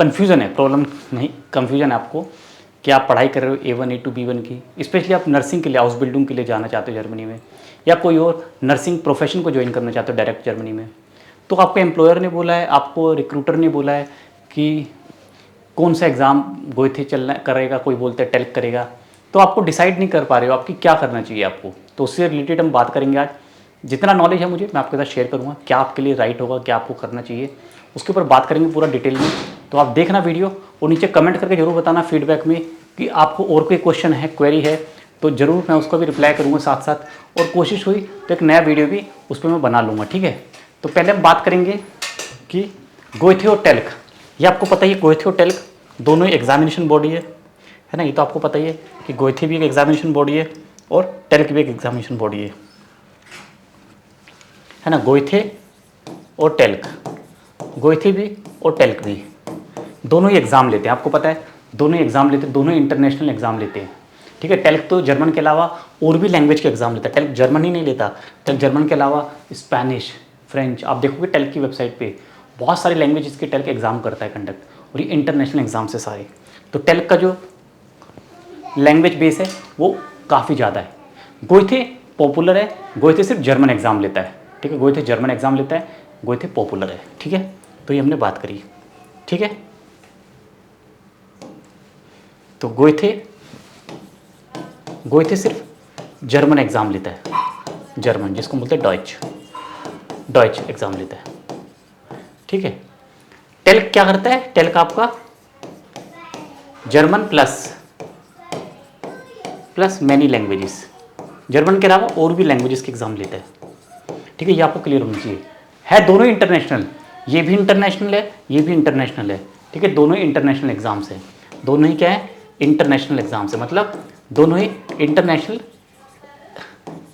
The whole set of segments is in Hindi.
कन्फ्यूज़न है, प्रॉब्लम नहीं, कन्फ्यूज़न है आपको कि आप पढ़ाई कर रहे हो A1 A2 B1 की, स्पेशली आप नर्सिंग के लिए, हाउस बिल्डिंग के लिए जाना चाहते हो जर्मनी में, या कोई और नर्सिंग प्रोफेशन को ज्वाइन करना चाहते हो डायरेक्ट जर्मनी में, तो आपको एम्प्लॉयर ने बोला है, आपको रिक्रूटर ने बोला है कि कौन सा एग्ज़ाम गोइथे चलना करेगा, कोई बोलता है टेल्क करेगा, तो आपको डिसाइड नहीं कर पा रहे हो आपकी क्या करना चाहिए आपको। तो उससे रिलेटेड हम बात करेंगे आज। जितना नॉलेज है मुझे मैं आपके साथ शेयर करूँगा, क्या आपके लिए राइट होगा, क्या आपको करना चाहिए, उसके ऊपर बात करेंगे पूरा डिटेल में। तो आप देखना वीडियो और नीचे कमेंट करके ज़रूर बताना फीडबैक में कि आपको और कोई क्वेश्चन है, क्वेरी है, तो ज़रूर मैं उसका भी रिप्लाई करूँगा साथ साथ, और कोशिश हुई तो एक नया वीडियो भी उस पर मैं बना लूँगा, ठीक है। तो पहले हम बात करेंगे कि गोइथे और टेल्क, ये आपको पता ही है गोइथे और टेल्क दोनों ही एग्जामिनेशन बॉडी है ना, ये तो आपको पता ही है कि गोइथे भी एक एग्जामिनेशन बॉडी है और टेल्क भी एक एग्जामिनेशन बॉडी है ना। गोइथे और टेल्क, गोइथे भी और टेल्क भी दोनों ही एग्ज़ाम लेते हैं, आपको पता है दोनों ही एग्ज़ाम लेते हैं, दोनों ही इंटरनेशनल एग्ज़ाम लेते हैं, ठीक है। टेल्क तो जर्मन के अलावा और भी लैंग्वेज के एग्ज़ाम लेता है, टेल्क जर्मन ही नहीं लेता, टेल्क जर्मन के अलावा स्पेनिश, फ्रेंच, आप देखोगे टेल्क की वेबसाइट पे बहुत सारी लैंग्वेज के टेल्क एग्ज़ाम करता है कंडक्ट, और ये इंटरनेशनल एग्ज़ाम से सारे। तो टेल्क का जो लैंग्वेज बेस है वो काफ़ी ज़्यादा है। गोइथे पॉपुलर है, गोइथे सिर्फ जर्मन एग्ज़ाम लेता है, ठीक है, गोइथे जर्मन एग्ज़ाम लेता है, गोइथे पॉपुलर है, ठीक है। तो ये हमने बात करी, ठीक है। तो गोइथे सिर्फ जर्मन एग्ज़ाम लेता है, जर्मन जिसको बोलते हैं डॉइच एग्ज़ाम लेता है, ठीक है। टेल्क क्या करता है, टेल्क आपका German plus many languages, German के अलावा और भी लैंग्वेजेस के एग्ज़ाम लेता है, ठीक है। ये आपको क्लियर होना चाहिए। है दोनों ही इंटरनेशनल, ये भी इंटरनेशनल है, ये भी इंटरनेशनल है, ठीक है। दोनों ही इंटरनेशनल एग्ज़ाम्स हैं, दोनों ही क्या है, इंटरनेशनल एग्ज़ाम्स है, मतलब दोनों ही इंटरनेशनल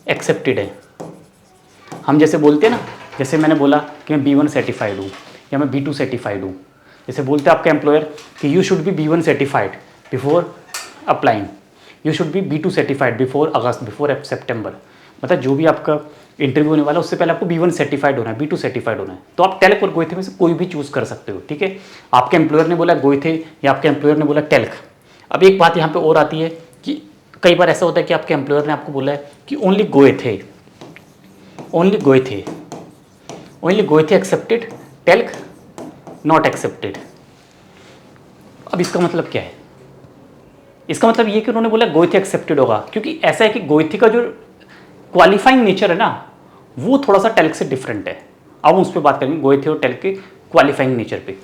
एक्सेप्टेड है। हम जैसे बोलते हैं ना, जैसे मैंने बोला कि मैं B1 सर्टिफाइड हूँ या मैं B2 सर्टिफाइड हूँ, जैसे बोलते हैं आपके एम्प्लॉयर कि you should be B1 certified before applying, you should be B2 certified before August, before September, मतलब जो भी आपका इंटरव्यू होने वाला है उससे पहले आपको B1 सर्टिफाइड होना है, B2 सर्टिफाइड होना है। तो आप टेल्क और गोइथे में से कोई भी चूज़ कर सकते हो, ठीक है। आपके एम्प्लॉयर ने बोला गोइथे या आपके एम्प्लॉयर ने बोला टेल्क। अब एक बात यहाँ पे और आती है कि कई बार ऐसा होता है कि आपके एम्प्लॉयर ने आपको बोला है कि only गोइथे accepted, talc not accepted. अब इसका मतलब क्या है, इसका मतलब ये कि उन्होंने बोला गोइथे एक्सेप्टेड होगा, क्योंकि ऐसा है कि गोइथे का जो क्वालिफाइंग नेचर है ना वो थोड़ा सा टेल्क से डिफरेंट है। अब हम उस पर बात करेंगे गोइथे और टेल्क के क्वालिफाइंग नेचर पे।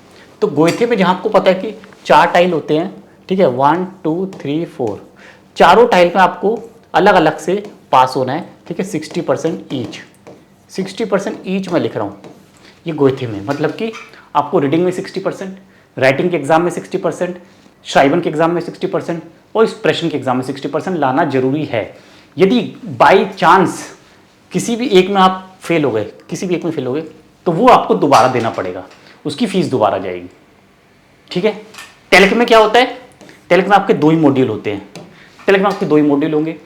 तो गोइथे में जहाँ आपको पता है कि 4 टाइल होते हैं, ठीक है, 1 2 3 4, चारों टाइल में आपको अलग अलग से पास होना है, ठीक है, 60% ईच, 60% ईच मैं लिख रहा हूँ ये गोइथे में, मतलब कि आपको रीडिंग में 60%, राइटिंग के एग्जाम में 60%, श्राइबन के एग्जाम में 60% और एक्सप्रेशन के एग्जाम में 60% लाना जरूरी है। यदि बाई चांस किसी भी एक में आप फेल हो गए, किसी भी एक में फेल हो गए, तो वो आपको दोबारा देना पड़ेगा, उसकी फीस दोबारा जाएगी, ठीक है। टेल्क में क्या होता है, टेल्क में आपके 2 ही मॉड्यूल होते हैं, टेल्क में आपके 2 ही मॉड्यूल होंगे,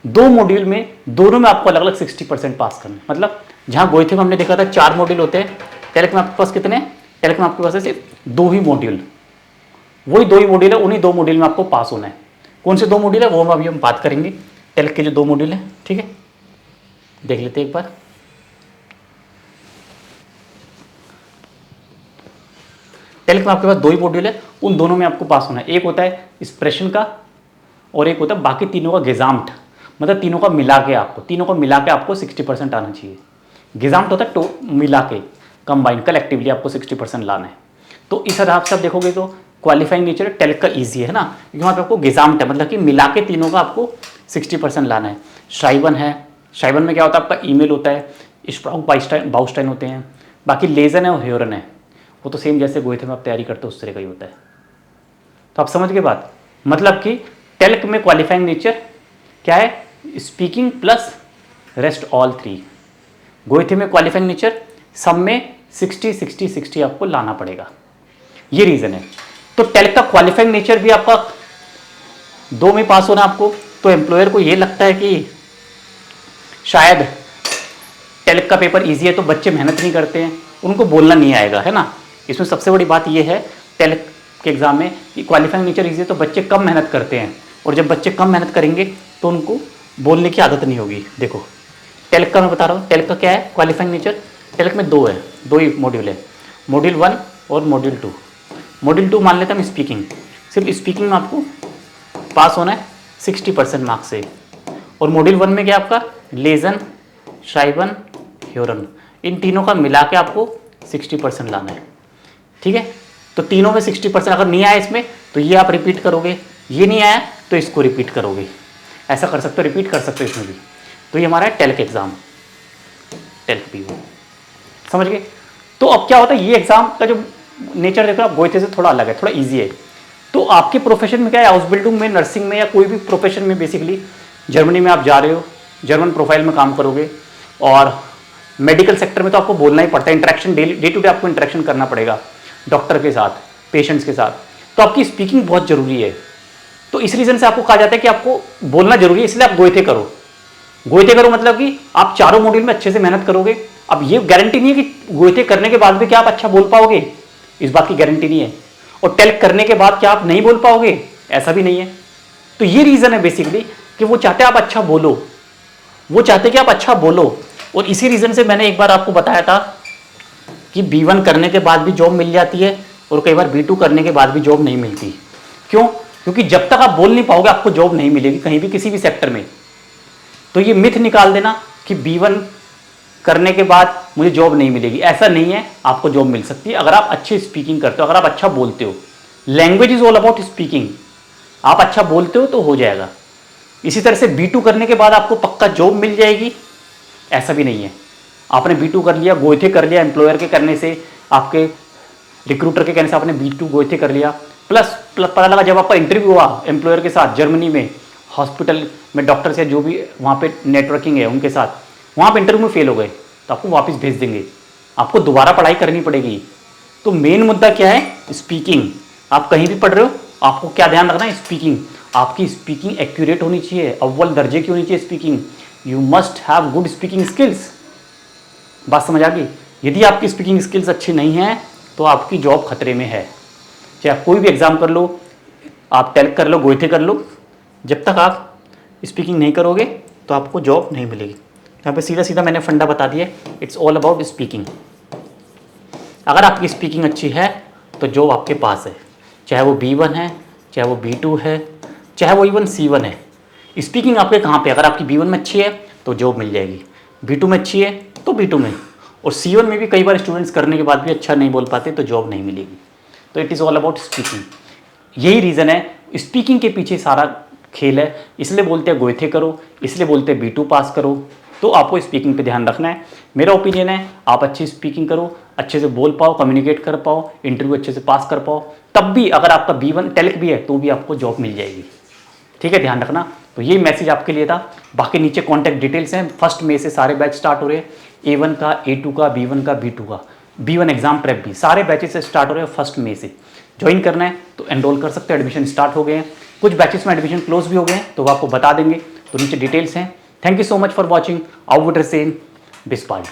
2 मॉड्यूल में दोनों में आपको अलग अलग 60% पास करना है। मतलब जहाँ गोइथे में हमने देखा था 4 मॉड्यूल होते हैं, टेल्क में आपके पास कितने, टेल्क में आपके पास है सिर्फ 2 ही मॉड्यूल, वही 2 ही मॉड्यूल है, उन्हीं 2 मॉड्यूल में आपको पास होना है। कौन से 2 मॉड्यूल है वो अभी हम बात करेंगे, टेल्क के जो 2 मॉड्यूल हैं, ठीक है, देख लेते हैं एक बार। टेल्क में आपके पास 2 ही मॉड्यूल है, उन दोनों में आपको पास होना है। एक होता है एक्सप्रेशन का और एक होता है बाकी तीनों का गेजाम्ट, मतलब तीनों का मिला के आपको 60% आना चाहिए। गेजाम्ट होता है मिला के, कंबाइन कलेक्टिवली आपको 60% लाना है। तो इस हिसाब से आप देखोगे तो क्वालिफाइंग नेचर टेल्क का ईजी है ना, क्योंकि वहाँ पे आपको गेजाम्ट है, मतलब कि मिला के तीनों का आपको 60% लाना है। श्राइबन है, श्राइबन में क्या होता है, आपका ईमेल होता है, स्प्राउट बाउस्टाइन होते हैं, बाकी लेजन है और हेरन है, वो तो सेम जैसे गोइथे में आप तैयारी करते हो उस तरह का ही होता है। तो आप समझ गए बात, मतलब कि टेल्क में क्वालिफाइंग नेचर क्या है, स्पीकिंग प्लस रेस्ट ऑल 3। गोइथे में क्वालिफाइंग नेचर सब में 60-60-60 आपको लाना पड़ेगा, ये रीज़न है। तो टेल्क का क्वालिफाइंग नेचर भी आपका 2 में पास होना आपको, तो एम्प्लॉयर को ये लगता है कि शायद टेल्क का पेपर ईजी है तो बच्चे मेहनत नहीं करते हैं, उनको बोलना नहीं आएगा, है ना। इसमें सबसे बड़ी बात ये है टेल्क के एग्ज़ाम में कि क्वालिफाइंग नेचर ईजी है तो बच्चे कम मेहनत करते हैं, और जब बच्चे कम मेहनत करेंगे तो उनको बोलने की आदत नहीं होगी। देखो टेल्क का मैं बता रहा हूँ, टेल्क का क्या है क्वालिफाइंग नेचर। टेल्क में दो ही मॉड्यूल है, मॉड्यूल 1 और मॉड्यूल 2। मॉड्यूल 2 मान लेते हैं हम स्पीकिंग, सिर्फ स्पीकिंग में आपको पास होना है 60% मार्क्स से। और मॉड्यूल 1 में क्या आपका लेजन, श्राइबन, ह्योरन, इन तीनों का मिला के आपको 60% लाना है। ठीक है, तो तीनों में 60%। अगर नहीं आया इसमें तो ये आप रिपीट करोगे, ये नहीं आया तो इसको रिपीट करोगे, ऐसा कर सकते हो, रिपीट कर सकते हो इसमें भी। तो ये हमारा है टेल्क एग्जाम, टेल्क भी हो, समझ गए। तो अब क्या होता है, ये एग्जाम का जो नेचर देखो आप गोइथे से थोड़ा अलग है, थोड़ा ईजी है। तो आपके प्रोफेशन में क्या है, हाउस बिल्डिंग में, नर्सिंग में, या कोई भी प्रोफेशन में, बेसिकली जर्मनी में आप जा रहे हो, जर्मन प्रोफाइल में काम करोगे, और मेडिकल सेक्टर में तो आपको बोलना ही पड़ता है, इंटरेक्शन डे टू डे आपको इंटरेक्शन करना पड़ेगा डॉक्टर के साथ, पेशेंट्स के साथ, तो आपकी स्पीकिंग बहुत जरूरी है। तो इस रीजन से आपको कहा जाता है कि आपको बोलना जरूरी है, इसलिए आप गोइथे करो। गोइथे करो मतलब कि आप चारों मॉड्यूल में अच्छे से मेहनत करोगे। अब ये गारंटी नहीं है कि गोइथे करने के बाद भी क्या आप अच्छा बोल पाओगे, इस बात की गारंटी नहीं है। और टेल्क करने के बाद क्या आप नहीं बोल पाओगे, ऐसा भी नहीं है। तो ये रीजन है बेसिकली कि वो चाहते आप अच्छा बोलो, वो चाहते कि आप अच्छा बोलो। और इसी रीजन से मैंने एक बार आपको बताया था कि B1 करने के बाद भी जॉब मिल जाती है, और कई बार B2 करने के बाद भी जॉब नहीं मिलती। क्यों? क्योंकि जब तक आप बोल नहीं पाओगे आपको जॉब नहीं मिलेगी कहीं भी, किसी भी सेक्टर में। तो ये मिथ निकाल देना कि B1 करने के बाद मुझे जॉब नहीं मिलेगी, ऐसा नहीं है, आपको जॉब मिल सकती है अगर आप अच्छी स्पीकिंग करते हो, अगर आप अच्छा बोलते हो। Language is all about speaking, आप अच्छा बोलते हो तो हो जाएगा। इसी तरह से B2 करने के बाद आपको पक्का जॉब मिल जाएगी, ऐसा भी नहीं है। आपने B2 कर लिया, गोइथे कर लिया, एम्प्लॉयर के करने से, आपके रिक्रूटर के कहने से आपने B2 गोइथे कर लिया, प्लस पता लगा जब आपका इंटरव्यू हुआ एम्प्लॉयर के साथ जर्मनी में, हॉस्पिटल में डॉक्टर से जो भी वहाँ पे नेटवर्किंग है उनके साथ, वहाँ पे इंटरव्यू में फेल हो गए तो आपको वापस भेज देंगे, आपको दोबारा पढ़ाई करनी पड़ेगी। तो मेन मुद्दा क्या है, स्पीकिंग। आप कहीं भी पढ़ रहे हो, आपको क्या ध्यान रखना है, स्पीकिंग। आपकी स्पीकिंग एक्यूरेट होनी चाहिए, अव्वल दर्जे की होनी चाहिए speaking. You must have good speaking skills. बात समझ आ गई? यदि आपकी स्पीकिंग स्किल्स अच्छी नहीं है तो आपकी जॉब खतरे में है। चाहे आप कोई भी एग्जाम कर लो, आप टेल्क कर लो, गोइथे कर लो, जब तक आप स्पीकिंग नहीं करोगे तो आपको जॉब नहीं मिलेगी। यहाँ पे सीधा सीधा मैंने फंडा बता दिया, इट्स ऑल अबाउट स्पीकिंग। अगर आपकी स्पीकिंग अच्छी है तो जॉब आपके पास है, चाहे वो B1 है, चाहे वो B2 है, चाहे वो इवन C1 है। स्पीकिंग आपके कहाँ पे, अगर आपकी B1 में अच्छी है तो जॉब मिल जाएगी, B2 में अच्छी है तो B2 में, और C1 में भी कई बार स्टूडेंट्स करने के बाद भी अच्छा नहीं बोल पाते तो जॉब नहीं मिलेगी। तो it is all about speaking. यही रीज़न है, स्पीकिंग के पीछे सारा खेल है। इसलिए बोलते हैं गोइथे करो, इसलिए बोलते हैं B2 पास करो। तो आपको स्पीकिंग पे ध्यान रखना है। मेरा ओपिनियन है आप अच्छी स्पीकिंग करो, अच्छे से बोल पाओ, कम्युनिकेट कर पाओ, इंटरव्यू अच्छे से पास कर पाओ, तब भी अगर आपका B1 टेल्क भी है तो भी आपको जॉब मिल जाएगी। ठीक है, ध्यान रखना। तो ये मैसेज आपके लिए था। बाकी नीचे कॉन्टैक्ट डिटेल्स हैं। 1 मई से सारे बैच स्टार्ट हो रहे हैं, A1 का, A2 का, B1 का, B2 का, B1 एग्जाम प्रेप भी, सारे बैचेस से स्टार्ट हो रहे हैं 1 मई से। ज्वाइन करना है तो एनरोल कर सकते हैं, एडमिशन स्टार्ट हो गए हैं। कुछ बैचेस में एडमिशन क्लोज भी हो गए हैं तो वो आपको बता देंगे, तो नीचे डिटेल्स हैं। Thank you so much for watching. Out with बिस्पाल्ट।